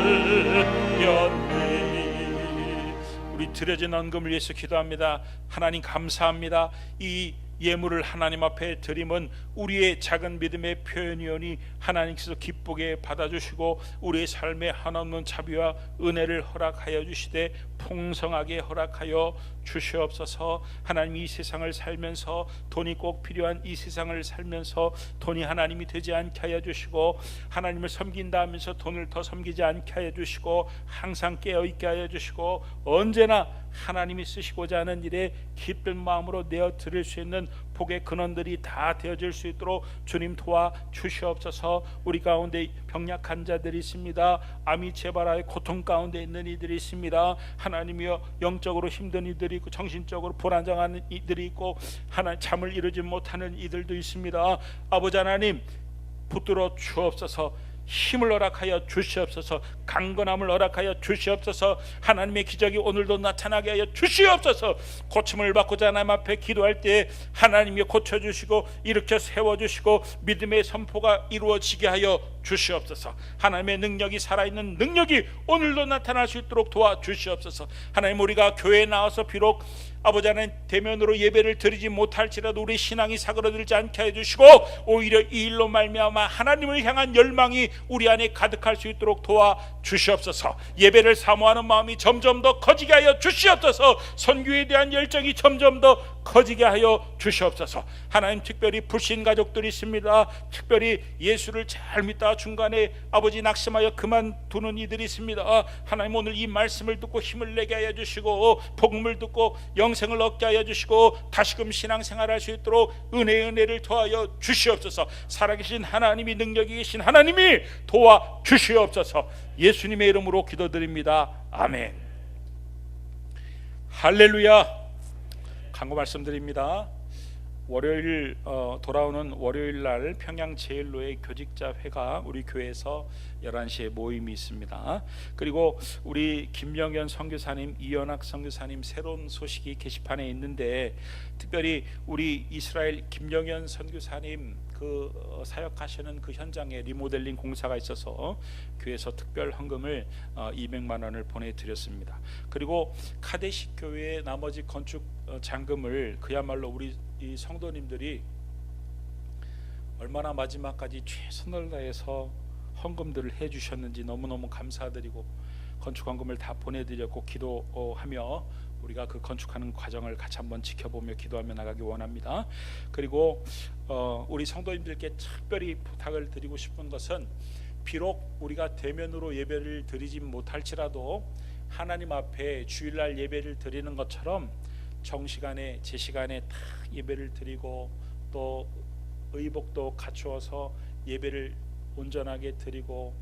우리 드려진 헌금을 위해서 기도합니다. 하나님 감사합니다. 이 예물을 하나님 앞에 드림은 우리의 작은 믿음의 표현이오니 하나님께서 기쁘게 받아주시고 우리의 삶에 한없는 자비와 은혜를 허락하여 주시되 풍성하게 허락하여 주시옵소서. 하나님 이 세상을 살면서 돈이 꼭 필요한 이 세상을 살면서 돈이 하나님이 되지 않게 하여 주시고, 하나님을 섬긴다 하면서 돈을 더 섬기지 않게 하여 주시고, 항상 깨어있게 하여 주시고, 언제나 하나님이 쓰시고자 하는 일에 기쁜 마음으로 내어 드릴 수 있는 복의 근원들이 다 되어질 수 있도록 주님 도와 주시옵소서. 우리 가운데 병약한 자들이 있습니다. 암이 재발하여 고통 가운데 있는 이들이 있습니다. 하나님이여, 영적으로 힘든 이들이 있고 정신적으로 불안정한 이들이 있고 하나님 잠을 이루지 못하는 이들도 있습니다. 아버지 하나님 붙들어 주옵소서. 힘을 허락하여 주시옵소서. 강건함을 허락하여 주시옵소서. 하나님의 기적이 오늘도 나타나게 하여 주시옵소서. 고침을 받고자 하나님 앞에 기도할 때 하나님이 고쳐주시고 일으켜 세워주시고 믿음의 선포가 이루어지게 하여 주시옵소서. 하나님의 능력이 살아있는 능력이 오늘도 나타날 수 있도록 도와주시옵소서. 하나님, 우리가 교회에 나와서 비록 아버지 하나님 대면으로 예배를 드리지 못할지라도 우리 신앙이 사그러들지 않게 해주시고 오히려 이 일로 말미암아 하나님을 향한 열망이 우리 안에 가득할 수 있도록 도와주시옵소서. 예배를 사모하는 마음이 점점 더 커지게 하여 주시옵소서. 선교에 대한 열정이 점점 더 커지게 하여 주시옵소서. 하나님, 특별히 불신 가족들이 있습니다. 특별히 예수를 잘 믿다가 중간에 아버지 낙심하여 그만두는 이들이 있습니다. 하나님, 오늘 이 말씀을 듣고 힘을 내게 하여 주시고 복음을 듣고 영생을 얻게 하여 주시고 다시금 신앙생활할 수 있도록 은혜를 더하여 주시옵소서. 살아계신 하나님이, 능력이 계신 하나님이 도와 주시옵소서. 예수님의 이름으로 기도드립니다. 아멘. 할렐루야. 강구 말씀드립니다. 월요일 돌아오는 월요일 날 평양 제일로의 교직자 회가 우리 교회에서 11시에 모임이 있습니다. 그리고 우리 김영현 선교사님, 이연학 선교사님 새로운 소식이 게시판에 있는데, 특별히 우리 이스라엘 김영현 선교사님 그 사역하시는 그 현장에 리모델링 공사가 있어서 교회에서 특별 헌금을 200만 원을 보내드렸습니다. 그리고 카데시 교회의 나머지 건축 잔금을 그야말로 우리 이 성도님들이 얼마나 마지막까지 최선을 다해서 헌금들을 해주셨는지 너무너무 감사드리고, 건축 헌금을 다 보내드렸고 기도하며 우리가 그 건축하는 과정을 같이 한번 지켜보며 기도하며 나가기 원합니다. 그리고 우리 성도님들께 특별히 부탁을 드리고 싶은 것은, 비록 우리가 대면으로 예배를 드리지 못할지라도 하나님 앞에 주일날 예배를 드리는 것처럼 정시간에 제 시간에 다 예배를 드리고, 또 의복도 갖추어서 예배를 온전하게 드리고,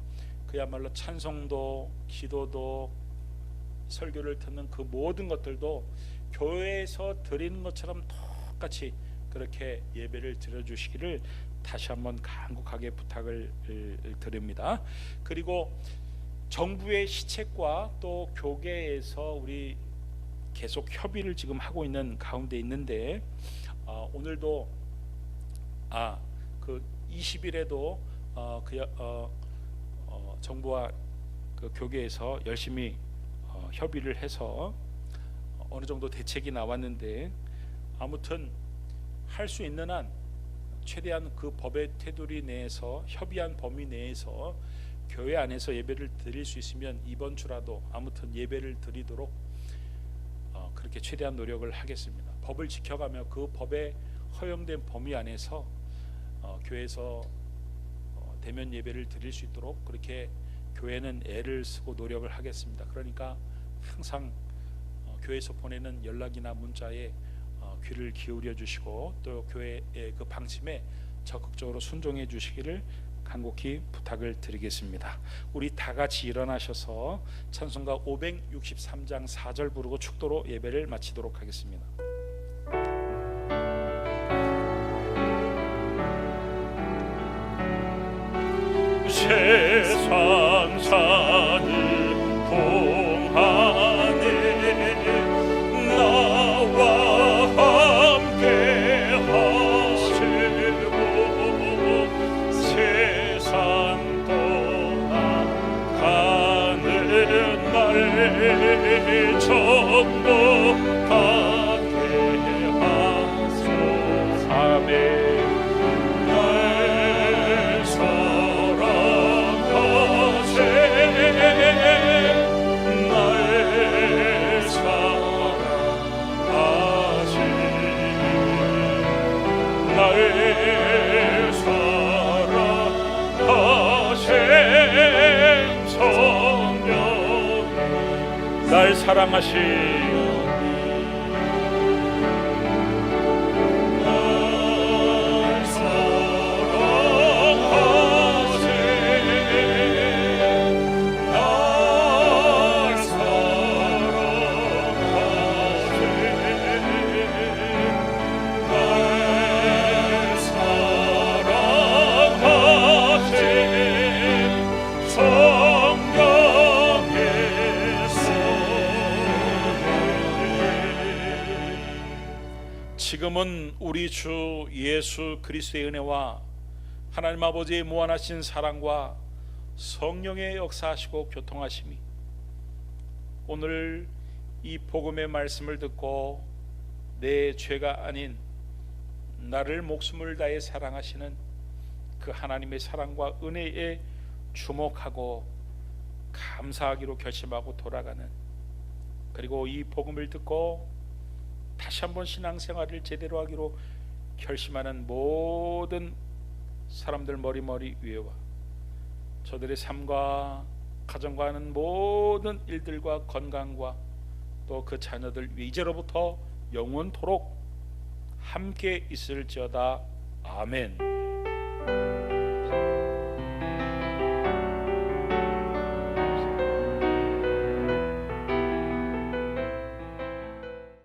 그야말로 찬송도 기도도 설교를 듣는 그 모든 것들도 교회에서 드리는 것처럼 똑같이 그렇게 예배를 드려주시기를 다시 한번 간곡하게 부탁을 드립니다. 그리고 정부의 시책과 또 교계에서 우리 계속 협의를 지금 하고 있는 가운데 있는데, 오늘도 그 20일에도 정부와 그 교계에서 열심히 협의를 해서 어느 정도 대책이 나왔는데, 아무튼 할 수 있는 한 최대한 그 법의 테두리 내에서, 협의한 범위 내에서 교회 안에서 예배를 드릴 수 있으면 이번 주라도 아무튼 예배를 드리도록 그렇게 최대한 노력을 하겠습니다. 법을 지켜가며 그 법에 허용된 범위 안에서 교회에서 대면 예배를 드릴 수 있도록 그렇게 교회는 애를 쓰고 노력을 하겠습니다. 그러니까 항상 교회에서 보내는 연락이나 문자에 귀를 기울여 주시고, 또 교회의 그 방침에 적극적으로 순종해 주시기를 간곡히 부탁을 드리겠습니다. 우리 다 같이 일어나셔서 찬송가 563장 4절 부르고 축도로 예배를 마치도록 하겠습니다. 세상 사는 동안에 나와 함께 하시고, 세상 떠나가는 날 전복하게 하소서. 아멘. 날 사랑하시 지금은 우리 주 예수 그리스도의 은혜와 하나님 아버지의 무한하신 사랑과 성령의 역사하시고 교통하심이 오늘 이 복음의 말씀을 듣고 내 죄가 아닌 나를 목숨을 다해 사랑하시는 그 하나님의 사랑과 은혜에 주목하고 감사하기로 결심하고 돌아가는, 그리고 이 복음을 듣고 다시 한번 신앙생활을 제대로 하기로 결심하는 모든 사람들 머리 위에와 저들의 삶과 가정과 하는 모든 일들과 건강과 또 그 자녀들 이제로부터 영원토록 함께 있을지어다. 아멘.